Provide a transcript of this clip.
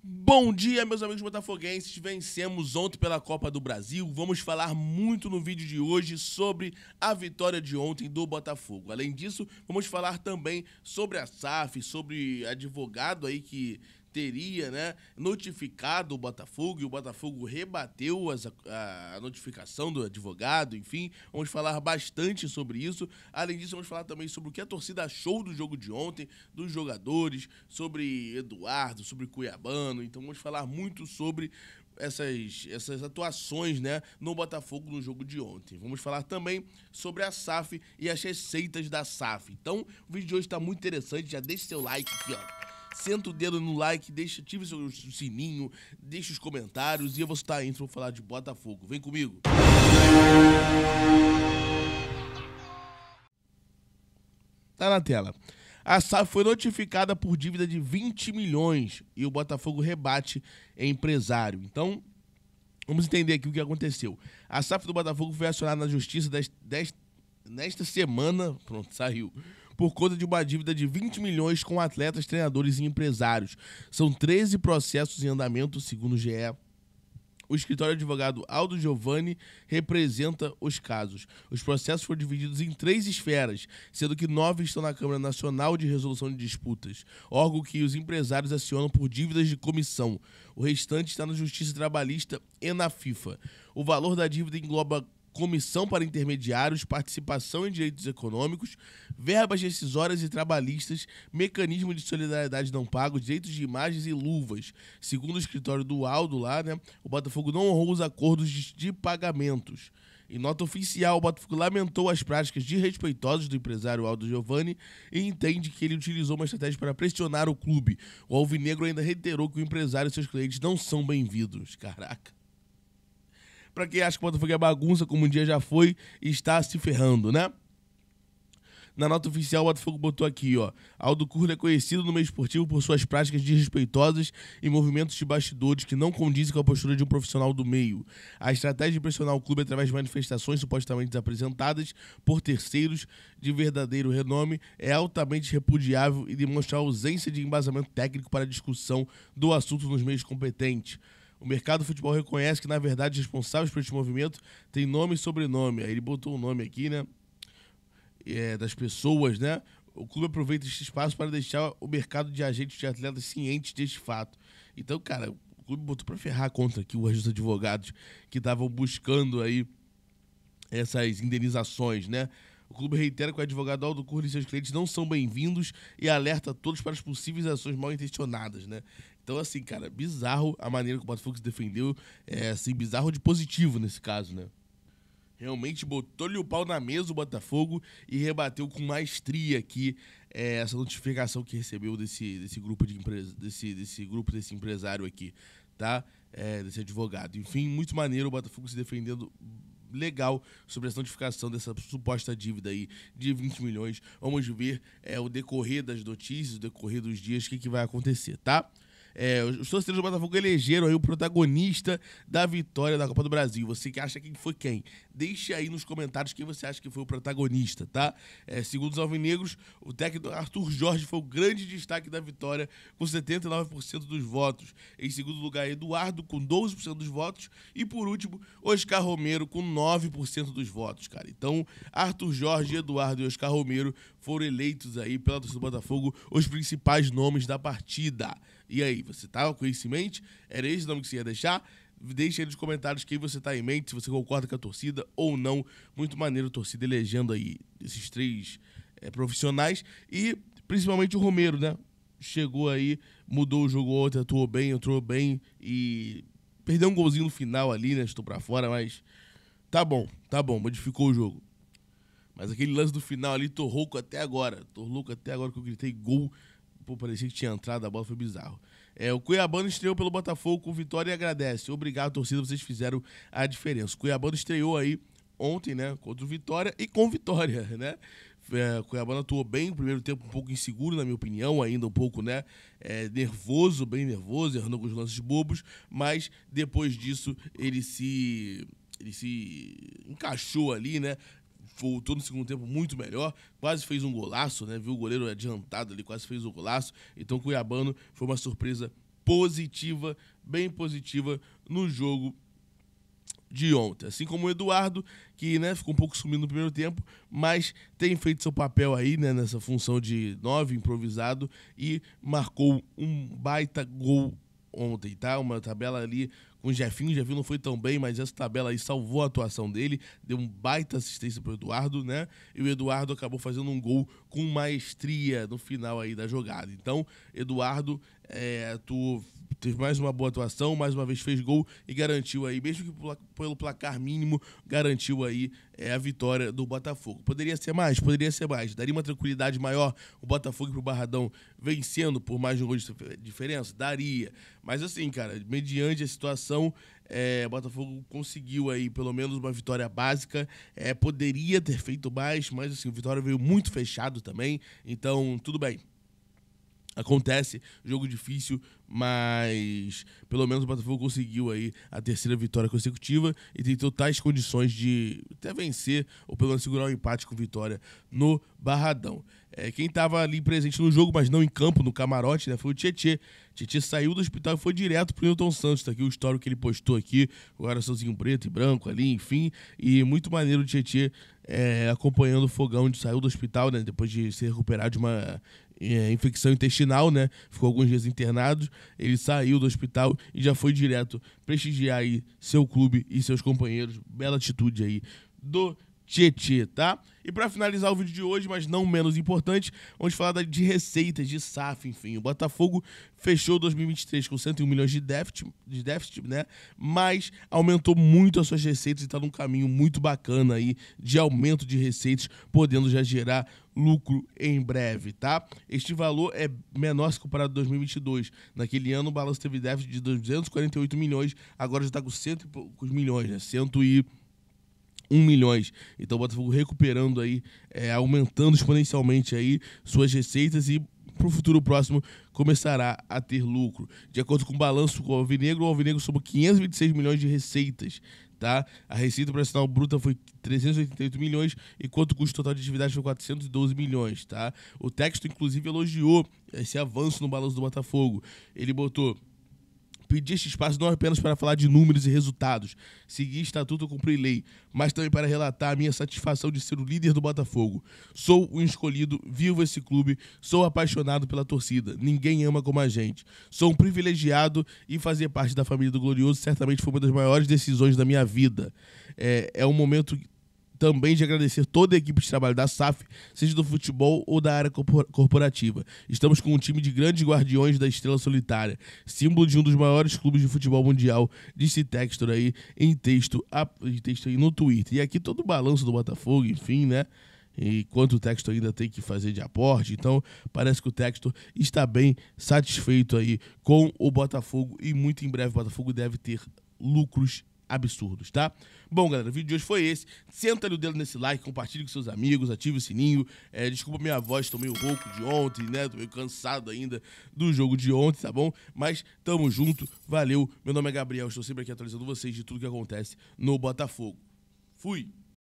Bom dia, meus amigos botafoguenses. Vencemos ontem pela Copa do Brasil. Vamos falar muito no vídeo de hoje sobre a vitória de ontem do Botafogo. Além disso, vamos falar também sobre a SAF, sobre advogado aí que teria, notificado o Botafogo e o Botafogo rebateu a notificação do advogado, enfim. Vamos falar bastante sobre isso. Além disso, vamos falar também sobre o que a torcida achou do jogo de ontem, dos jogadores, sobre Eduardo, sobre Cuiabano. Então vamos falar muito sobre essas atuações, no Botafogo no jogo de ontem. Vamos falar também sobre a SAF e as receitas da SAF. Então, o vídeo de hoje está muito interessante. Já deixa seu like aqui, ó. Senta o dedo no like, ative seu sininho, deixa os comentários e eu vou estar indo para falar de Botafogo. Vem comigo! Tá na tela. A SAF foi notificada por dívida de 20 milhões e o Botafogo rebate empresário. Então, vamos entender aqui o que aconteceu. A SAF do Botafogo foi acionada na justiça nesta semana, pronto, saiu, por conta de uma dívida de 20 milhões com atletas, treinadores e empresários. São 13 processos em andamento, segundo o GE. O escritório de advogado Aldo Giovanni representa os casos. Os processos foram divididos em 3 esferas, sendo que 9 estão na Câmara Nacional de Resolução de Disputas, órgão que os empresários acionam por dívidas de comissão. O restante está na Justiça Trabalhista e na FIFA. O valor da dívida engloba comissão para intermediários, participação em direitos econômicos, verbas rescisórias e trabalhistas, mecanismo de solidariedade não pago, direitos de imagens e luvas. Segundo o escritório do Aldo lá, o Botafogo não honrou os acordos de pagamentos. Em nota oficial, o Botafogo lamentou as práticas desrespeitosas do empresário Aldo Giovanni e entende que ele utilizou uma estratégia para pressionar o clube. O alvinegro ainda reiterou que o empresário e seus clientes não são bem-vindos. Caraca. Pra quem acha que o Botafogo é bagunça, como um dia já foi, está se ferrando, Na nota oficial, o Botafogo botou aqui, ó. Aldo Curdo é conhecido no meio esportivo por suas práticas desrespeitosas e movimentos de bastidores que não condizem com a postura de um profissional do meio. A estratégia de pressionar o clube através de manifestações supostamente apresentadas por terceiros de verdadeiro renome é altamente repudiável e demonstra a ausência de embasamento técnico para a discussão do assunto nos meios competentes. O mercado do futebol reconhece que, na verdade, os responsáveis por este movimento têm nome e sobrenome. Aí ele botou o nome aqui, das pessoas, O clube aproveita este espaço para deixar o mercado de agentes de atletas cientes deste fato. Então, cara, o clube botou para ferrar contra aqui os advogados que estavam buscando aí essas indenizações, O clube reitera que o advogado Aldo Curdo e seus clientes não são bem-vindos e alerta a todos para as possíveis ações mal intencionadas, Então, assim, cara, bizarro a maneira que o Botafogo se defendeu, bizarro de positivo nesse caso, Realmente botou-lhe o pau na mesa o Botafogo e rebateu com maestria aqui essa notificação que recebeu desse grupo de empresa, desse empresário aqui, tá? Desse advogado. Enfim, muito maneiro o Botafogo se defendendo legal sobre essa notificação dessa suposta dívida aí de 20 milhões. Vamos ver o decorrer das notícias, o decorrer dos dias, o que vai acontecer, tá? Os torcedores do Botafogo elegeram aí o protagonista da vitória da Copa do Brasil. Você que acha quem foi quem? Deixe aí nos comentários quem você acha que foi o protagonista, tá? Segundo os alvinegros, o técnico Arthur Jorge foi o grande destaque da vitória, com 79% dos votos. Em segundo lugar, Eduardo, com 12% dos votos. E por último, Oscar Romero, com 9% dos votos, cara. Então, Arthur Jorge, Eduardo e Oscar Romero foram eleitos aí pela torcida do Botafogo os principais nomes da partida. E aí, você tava com isso em mente? Era esse o nome que você ia deixar? Deixe aí nos comentários quem você tá em mente, se você concorda com a torcida ou não. Muito maneiro a torcida elegendo aí esses 3 profissionais. E principalmente o Romero, Chegou aí, mudou o jogo ontem, entrou bem e perdeu um golzinho no final ali, Estou pra fora, mas tá bom, modificou o jogo. Mas aquele lance do final ali, tô louco até agora que eu gritei gol. Pô, parecia que tinha entrado, a bola foi bizarro. O Cuiabano estreou pelo Botafogo com vitória e agradece. Obrigado, torcida, vocês fizeram a diferença. O Cuiabano estreou aí ontem, contra o Vitória e com vitória, O Cuiabano atuou bem, no primeiro tempo um pouco inseguro, na minha opinião, ainda um pouco, nervoso, bem nervoso, errando alguns lances bobos, mas depois disso ele se encaixou ali, voltou no segundo tempo muito melhor, quase fez um golaço, viu o goleiro adiantado ali, quase fez um golaço. Então o Cuiabano foi uma surpresa positiva, bem positiva no jogo de ontem. Assim como o Eduardo, que, né, ficou um pouco sumido no primeiro tempo, mas tem feito seu papel aí, né, nessa função de 9 improvisado e marcou um baita gol ontem, tá? Uma tabela ali com o Jefinho não foi tão bem, mas essa tabela aí salvou a atuação dele, deu um baita assistência pro Eduardo, né? E o Eduardo acabou fazendo um gol com maestria no final aí da jogada. Então, Eduardo, tu teve mais uma boa atuação, mais uma vez fez gol e garantiu aí, mesmo que pelo placar mínimo, garantiu aí a vitória do Botafogo. Poderia ser mais, daria uma tranquilidade maior o Botafogo pro Barradão vencendo por mais de um gol de diferença? Daria. Mas assim, cara, mediante a situação, o Botafogo conseguiu aí pelo menos uma vitória básica, poderia ter feito mais, mas assim, a vitória veio muito fechado também, então tudo bem. Acontece, jogo difícil, mas pelo menos o Botafogo conseguiu aí a terceira vitória consecutiva e tem totais condições de até vencer ou pelo menos segurar o empate com vitória no Barradão. Quem estava ali presente no jogo, mas não em campo, no camarote, né, foi o Tietê. Tietê saiu do hospital e foi direto pro Newton Santos. Tá aqui o histórico que ele postou aqui, o coraçãozinho preto e branco ali, enfim. E muito maneiro o Tietê acompanhando o fogão de saiu do hospital, né, depois de se recuperar de uma infecção intestinal, né? Ficou alguns dias internado. Ele saiu do hospital e já foi direto prestigiar aí seu clube e seus companheiros. Bela atitude aí do Tietê, tá? E para finalizar o vídeo de hoje, mas não menos importante, vamos falar de receitas, de SAF, enfim. O Botafogo fechou 2023 com 101 milhões de déficit, né? Mas aumentou muito as suas receitas e está num caminho muito bacana aí de aumento de receitas, podendo já gerar lucro em breve, tá? Este valor é menor se comparado a 2022. Naquele ano o balanço teve déficit de 248 milhões, agora já está com 100 e poucos milhões, né? 101 milhões. Então o Botafogo recuperando aí, aumentando exponencialmente aí suas receitas e para o futuro próximo começará a ter lucro. De acordo com o balanço com o Alvinegro somou 526 milhões de receitas, tá? A receita operacional bruta foi 388 milhões, enquanto o custo total de atividade foi 412 milhões, tá? O texto, inclusive, elogiou esse avanço no balanço do Botafogo. Ele botou: pedi este espaço não apenas para falar de números e resultados, seguir estatuto ou cumprir lei, mas também para relatar a minha satisfação de ser o líder do Botafogo. Sou um escolhido, vivo esse clube, sou apaixonado pela torcida, ninguém ama como a gente. Sou um privilegiado e fazer parte da família do Glorioso certamente foi uma das maiores decisões da minha vida. É um momento também de agradecer toda a equipe de trabalho da SAF, seja do futebol ou da área corporativa. Estamos com um time de grandes guardiões da estrela solitária, símbolo de um dos maiores clubes de futebol mundial, disse Textor aí em texto aí no Twitter. E aqui todo o balanço do Botafogo, enfim, né? E quanto o Textor ainda tem que fazer de aporte. Então, parece que o Textor está bem satisfeito aí com o Botafogo e muito em breve o Botafogo deve ter lucros absurdos, tá? Bom, galera, o vídeo de hoje foi esse. Senta ali o dedo nesse like, compartilhe com seus amigos, ative o sininho. Desculpa minha voz, tô meio rouco de ontem, né? Tô meio cansado ainda do jogo de ontem, tá bom? Mas tamo junto, valeu. Meu nome é Gabriel, estou sempre aqui atualizando vocês de tudo que acontece no Botafogo. Fui!